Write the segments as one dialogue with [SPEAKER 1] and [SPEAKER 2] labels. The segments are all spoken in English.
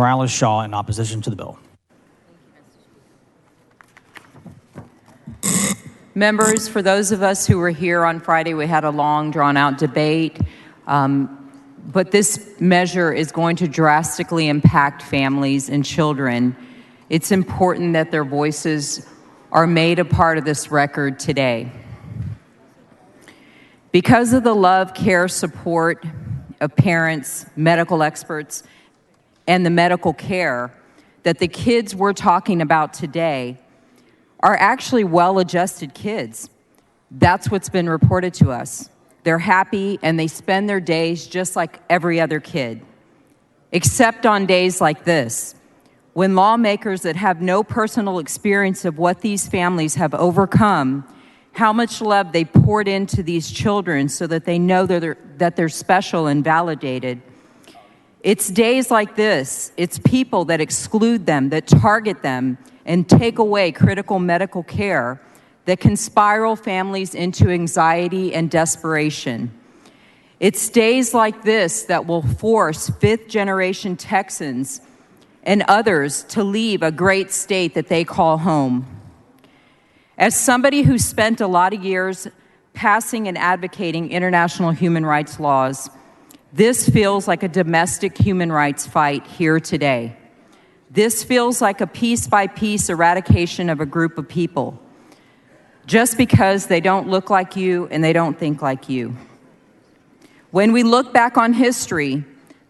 [SPEAKER 1] Morales-Shaw in opposition to the bill.
[SPEAKER 2] Members, for those of us who were here on Friday, we had a long, drawn-out debate, but this measure is going to drastically impact families and children. It's important that their voices are made a part of this record today. Because of the love, care, support of parents, medical experts, and the medical care, that the kids we're talking about today are actually well-adjusted kids. That's what's been reported to us. They're happy and they spend their days just like every other kid, except on days like this, when lawmakers that have no personal experience of what these families have overcome, how much love they poured into these children so that they know that they're special and validated. It's days like this, it's people that exclude them, that target them, and take away critical medical care that can spiral families into anxiety and desperation. It's days like this that will force fifth-generation Texans and others to leave a great state that they call home. As somebody who spent a lot of years passing and advocating international human rights laws, this feels like a domestic human rights fight here today. This feels like a piece-by-piece eradication of a group of people, just because they don't look like you and they don't think like you. When we look back on history,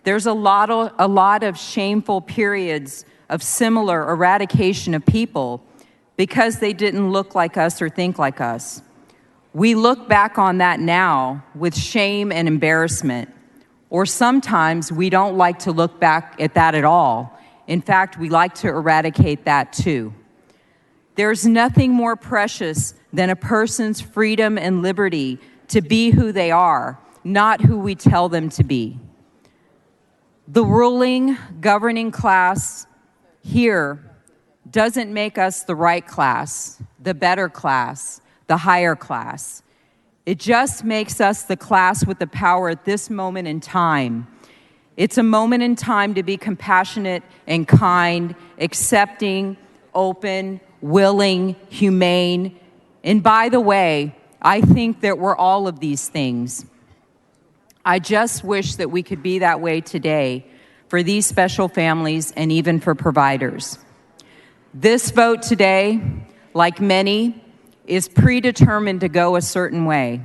[SPEAKER 2] there's a lot of shameful periods of similar eradication of people because they didn't look like us or think like us. We look back on that now with shame and embarrassment, or sometimes we don't like to look back at that at all. In fact, we like to eradicate that too. There's nothing more precious than a person's freedom and liberty to be who they are, not who we tell them to be. The ruling, governing class here doesn't make us the right class, the better class, the higher class. It just makes us the class with the power at this moment in time. It's a moment in time to be compassionate and kind, accepting, open, willing, humane. And by the way, I think that we're all of these things. I just wish that we could be that way today for these special families and even for providers. This vote today, like many, is predetermined to go a certain way.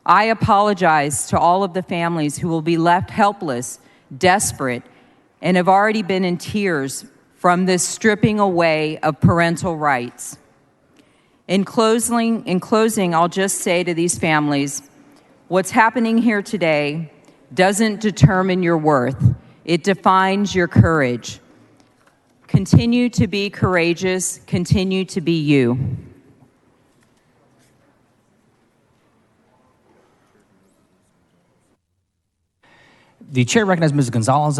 [SPEAKER 2] I apologize to all of the families who will be left helpless, desperate, and have already been in tears from this stripping away of parental rights. In closing, I'll just say to these families, what's happening here today doesn't determine your worth. It defines your courage. Continue to be courageous. Continue to be you.
[SPEAKER 1] The chair recognizes Ms. Gonzalez.